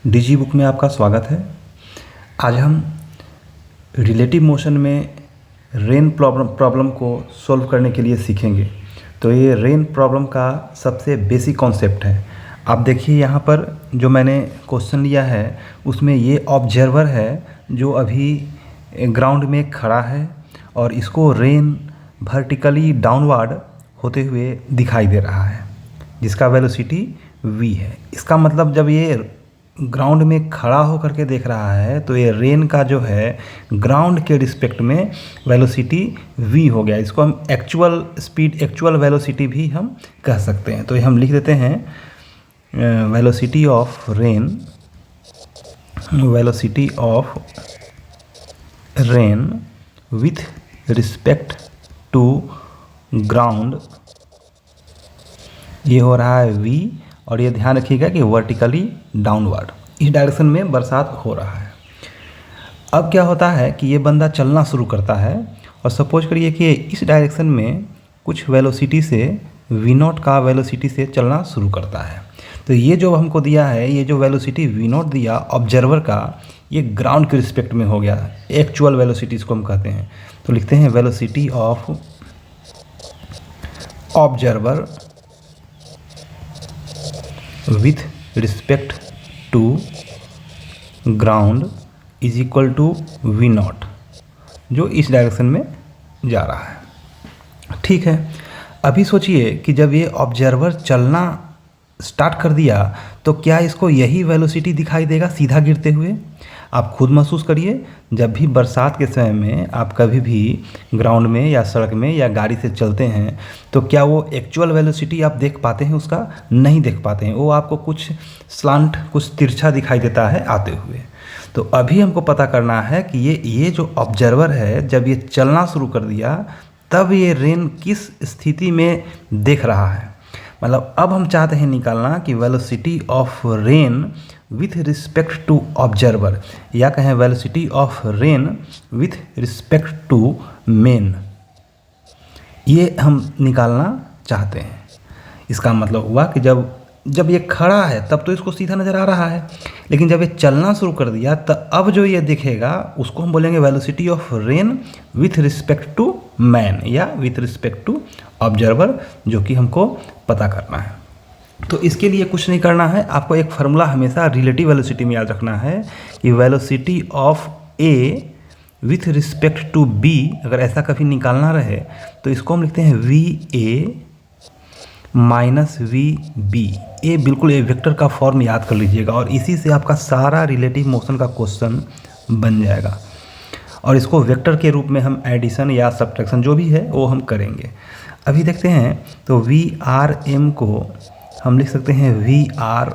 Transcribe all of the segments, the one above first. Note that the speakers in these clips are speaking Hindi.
डीजी बुक में आपका स्वागत है। आज हम रिलेटिव मोशन में रेन प्रॉब्लम को सॉल्व करने के लिए सीखेंगे। तो ये रेन प्रॉब्लम का सबसे बेसिक कॉन्सेप्ट है। आप देखिए यहाँ पर जो मैंने क्वेश्चन लिया है उसमें ये ऑब्जर्वर है जो अभी ग्राउंड में खड़ा है और इसको रेन वर्टिकली डाउनवर्ड होते हुए दिखाई दे रहा है जिसका वेलोसिटी v है। इसका मतलब जब ये ग्राउंड में खड़ा होकर के देख रहा है तो ये रेन का जो है ग्राउंड के रिस्पेक्ट में वेलोसिटी v हो गया। इसको हम एक्चुअल स्पीड, एक्चुअल वेलोसिटी भी हम कह सकते हैं। तो ये हम लिख देते हैं velocity of rain with respect to ground, ये हो रहा है v। और ये ध्यान रखिएगा कि वर्टिकली डाउनवर्ड इस डायरेक्शन में बरसात हो रहा है। अब क्या होता है कि ये बंदा चलना शुरू करता है और सपोज करिए कि इस डायरेक्शन में कुछ वेलोसिटी से v0 का वेलोसिटी से चलना शुरू करता है। तो ये जो हमको दिया है, ये जो वेलोसिटी v0 दिया ऑब्जर्वर का, ये ग्राउंड के रिस्पेक्ट में हो गया। एक्चुअल वेलोसिटी इसको हम कहते हैं। तो लिखते हैं velocity of observer with respect to ground is equal to v0, जो इस डायरेक्शन में जा रहा है। ठीक है, अभी सोचिए कि जब ये ऑब्जर्वर चलना स्टार्ट कर दिया तो क्या इसको यही वेलोसिटी दिखाई देगा सीधा गिरते हुए? आप खुद महसूस करिए, जब भी बरसात के समय में आप कभी भी ग्राउंड में या सड़क में या गाड़ी से चलते हैं तो क्या वो एक्चुअल वेलोसिटी आप देख पाते हैं? उसका नहीं देख पाते हैं। वो आपको कुछ स्लांट, कुछ तिरछा दिखाई देता है आते हुए। तो अभी हमको पता करना है कि ये जो ऑब्जर्वर है जब ये चलना शुरू कर दिया तब ये रेन किस स्थिति में देख रहा है। मतलब अब हम चाहते हैं निकालना कि velocity of rain with respect to observer, या कहें velocity of rain with respect to men, ये हम निकालना चाहते हैं। इसका मतलब हुआ कि जब ये खड़ा है तब तो इसको सीधा नज़र आ रहा है, लेकिन जब ये चलना शुरू कर दिया तो अब जो ये दिखेगा उसको हम बोलेंगे velocity of rain with respect to man या विथ रिस्पेक्ट टू ऑब्जर्वर, जो कि हमको पता करना है। तो इसके लिए कुछ नहीं करना है, आपको एक फार्मूला हमेशा रिलेटिव वेलोसिटी में याद रखना है कि velocity of A with respect to B, अगर ऐसा कभी निकालना रहे तो इसको हम लिखते हैं V A minus V B. A बिल्कुल ए वेक्टर का फॉर्म याद कर लीजिएगा और इसी से आपका सारा रिलेटिव मोशन का क्वेश्चन बन जाएगा। और इसको वेक्टर के रूप में हम एडिशन या सब्ट्रैक्शन जो भी है वो हम करेंगे। अभी देखते हैं तो वी आर एम को हम लिख सकते हैं V R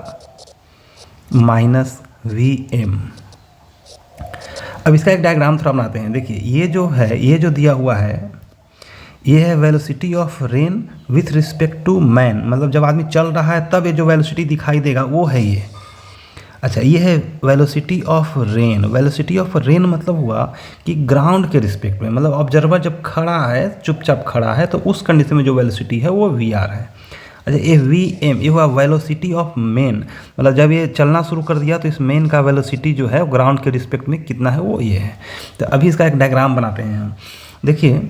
minus V M. अब इसका एक डायग्राम थोड़ा बनाते हैं। देखिए ये जो है, ये जो दिया हुआ है ये है velocity of rain with respect to man. मतलब जब आदमी चल रहा है तब ये जो वेलोसिटी दिखाई देगा वो है ये। अच्छा, ये है velocity of rain. Velocity of rain मतलब हुआ कि ग्राउंड के रिस्पेक्ट में, मतलब ऑब्जर्वर जब खड़ा है, चुपचाप खड़ा है, तो उस कंडीशन में जो वेलोसिटी है वो वी आर है। अच्छा, ये वी एम, ये हुआ वेलोसिटी ऑफ मेन। मतलब जब ये चलना शुरू कर दिया तो इस मेन का वेलोसिटी जो है ग्राउंड के रिस्पेक्ट में कितना है वो ये है। तो अभी इसका एक डायग्राम बनाते हैं हम। देखिए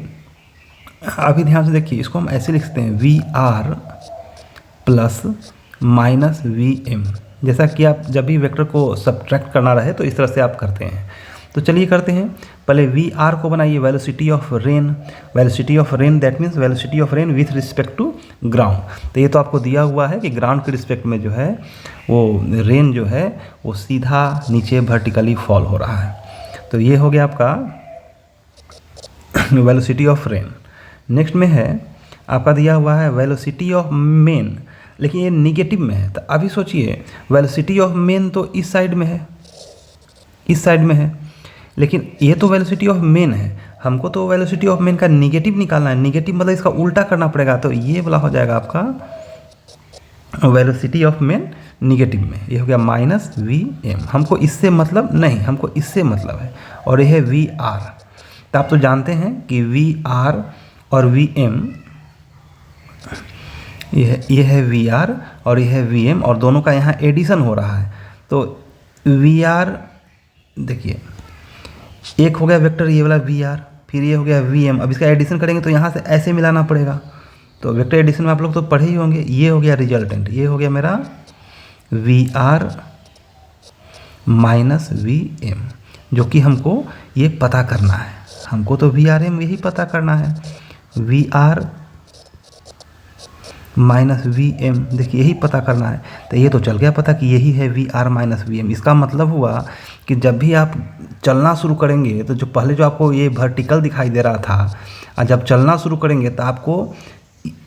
अभी ध्यान से देखिए, इसको हम ऐसे लिखते हैं V R plus minus V M. जैसा कि आप जब भी वेक्टर को सब्ट्रैक्ट करना रहे तो इस तरह से आप करते हैं। तो चलिए करते हैं। पहले वी आर को बनाइए velocity of rain. Velocity of rain that means velocity of rain with respect to ground. तो ये तो आपको दिया हुआ है कि ग्राउंड के रिस्पेक्ट में जो है वो रेन जो है वो सीधा नीचे वर्टिकली फॉल हो रहा है। तो ये हो गया आपका वेलोसिटी ऑफ रेन। नेक्स्ट में है आपका दिया हुआ है वेलोसिटी ऑफ मेन, लेकिन ये निगेटिव में है। तो अभी सोचिए वेलोसिटी ऑफ मेन तो इस साइड में है, इस साइड में है, लेकिन ये तो वेलोसिटी ऑफ मेन है। हमको तो वेलोसिटी ऑफ मेन का निगेटिव निकालना है। निगेटिव मतलब इसका उल्टा करना पड़ेगा। तो ये वाला हो जाएगा आपका वेलोसिटी ऑफ मेन निगेटिव में। ये हो गया माइनस वी एम। हमको इससे मतलब नहीं, हमको इससे मतलब है। और ये है वी आर। तो आप तो जानते हैं कि वी आर और वी एम, ये है वी आर और ये है वी एम, और दोनों का यहाँ एडिशन हो रहा है। तो वी आर, देखिए एक हो गया वेक्टर ये वाला वी आर, फिर ये हो गया वी एम। अब इसका एडिशन करेंगे तो यहाँ से ऐसे मिलाना पड़ेगा। तो वेक्टर एडिशन में आप लोग तो पढ़े ही होंगे। ये हो गया रिजल्टेंट, ये हो गया मेरा V R minus V M, जो कि हमको ये पता करना है। हमको तो वी आर एम यही पता करना है। V R minus V M, देखिए यही पता करना है। तो ये तो चल गया पता कि यही है V R minus V M. इसका मतलब हुआ कि जब भी आप चलना शुरू करेंगे तो जो पहले जो आपको ये वर्टिकल दिखाई दे रहा था, और जब चलना शुरू करेंगे तो आपको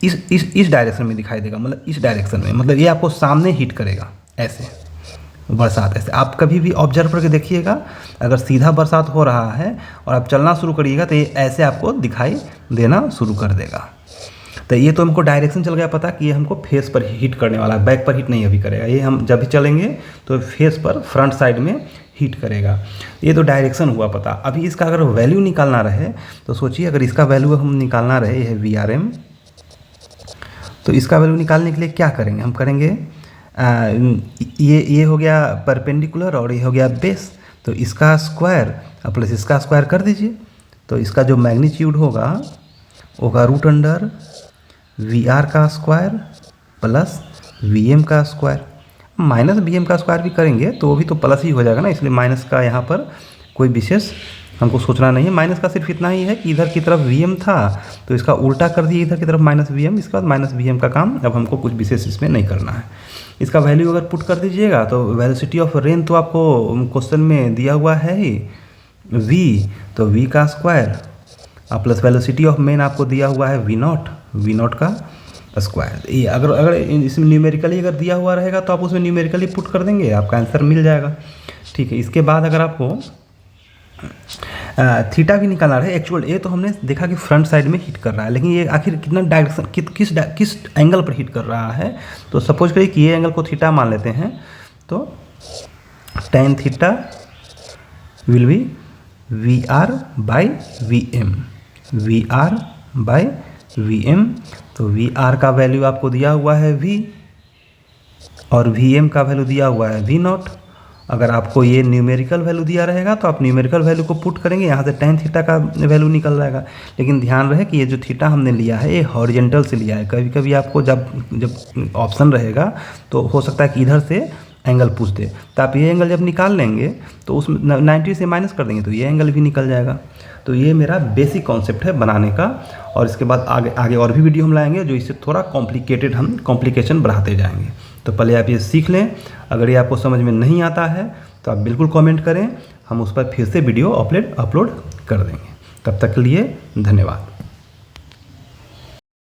इस डायरेक्शन में दिखाई देगा, मतलब इस डायरेक्शन में, मतलब ये आपको सामने हिट करेगा ऐसे, बरसात ऐसे। आप कभी भी ऑब्जर्व करके देखिएगा, अगर सीधा बरसात हो रहा है और आप चलना शुरू करिएगा तो ये ऐसे आपको दिखाई देना शुरू कर देगा। तो ये तो हमको डायरेक्शन चल गया पता कि ये हमको फेस पर हिट करने वाला है, बैक पर हिट नहीं अभी करेगा। ये हम जब भी चलेंगे तो फेस पर फ्रंट साइड में हिट करेगा। ये तो डायरेक्शन हुआ पता। अभी इसका अगर वैल्यू निकालना रहे तो सोचिए, अगर इसका वैल्यू हम निकालना रहे, ये है वी आर एम, तो इसका वैल्यू निकालने के लिए क्या करेंगे? हम करेंगे ये हो गया परपेंडिकुलर और ये हो गया बेस, तो इसका स्क्वायर प्लस इसका स्क्वायर कर दीजिए। तो इसका जो मैग्नीट्यूड होगा रूट अंडर वी आर का स्क्वायर प्लस वी एम का स्क्वायर, माइनस वी एम का स्क्वायर भी करेंगे तो वो भी तो प्लस ही हो जाएगा ना, इसलिए माइनस का यहाँ पर कोई विशेष हमको सोचना नहीं है। माइनस का सिर्फ इतना ही है कि इधर की तरफ वी एम था तो इसका उल्टा कर दिए, इधर की तरफ माइनस वी एम, इसके बाद माइनस वी एम का काम अब हमको कुछ विशेष इसमें नहीं करना है। इसका वैल्यू अगर पुट कर दीजिएगा तो वेलोसिटी ऑफ रेन तो आपको क्वेश्चन में दिया हुआ है ही v, तो v का square plus velocity of main आपको दिया हुआ है वी नॉट का स्क्वायर। ये अगर इसमें न्यूमेरिकली अगर दिया हुआ रहेगा तो आप उसमें न्यूमेरिकली पुट कर देंगे, आपका आंसर मिल जाएगा। ठीक है, इसके बाद अगर आपको थीटा भी निकालना रहे, एक्चुअल ए तो हमने देखा कि फ्रंट साइड में हिट कर रहा है, लेकिन ये आखिर कितना डायरेक्शन किस एंगल पर हिट कर रहा है। तो सपोज करिए कि ये एंगल को थीटा मान लेते हैं, तो tan theta will be V R by V M, V R by V M. तो वी आर का वैल्यू आपको दिया हुआ है वी और वी एम का वैल्यू दिया हुआ है वी नॉट। अगर आपको ये न्यूमेरिकल वैल्यू दिया रहेगा तो आप न्यूमेरिकल वैल्यू को पुट करेंगे, यहाँ से टेन थीटा का वैल्यू निकल जाएगा। लेकिन ध्यान रहे कि ये जो थीटा हमने लिया है ये हॉरिजेंटल से लिया है। कभी कभी आपको जब ऑप्शन रहेगा तो हो सकता है कि इधर से एंगल पूछ दे, तो आप ये एंगल जब निकाल लेंगे तो उसमें 90 से माइनस कर देंगे तो ये एंगल भी निकल जाएगा। तो ये मेरा बेसिक कॉन्सेप्ट है बनाने का, और इसके बाद आगे और भी वीडियो हम लाएंगे जो इससे थोड़ा कॉम्प्लिकेटेड, हम कॉम्प्लिकेशन बढ़ाते जाएंगे। तो पहले आप ये सीख लें। अगर ये आपको समझ में नहीं आता है तो आप बिल्कुल कमेंट करें, हम उस पर फिर से वीडियो अपलोड कर देंगे। तब तक के लिए धन्यवाद।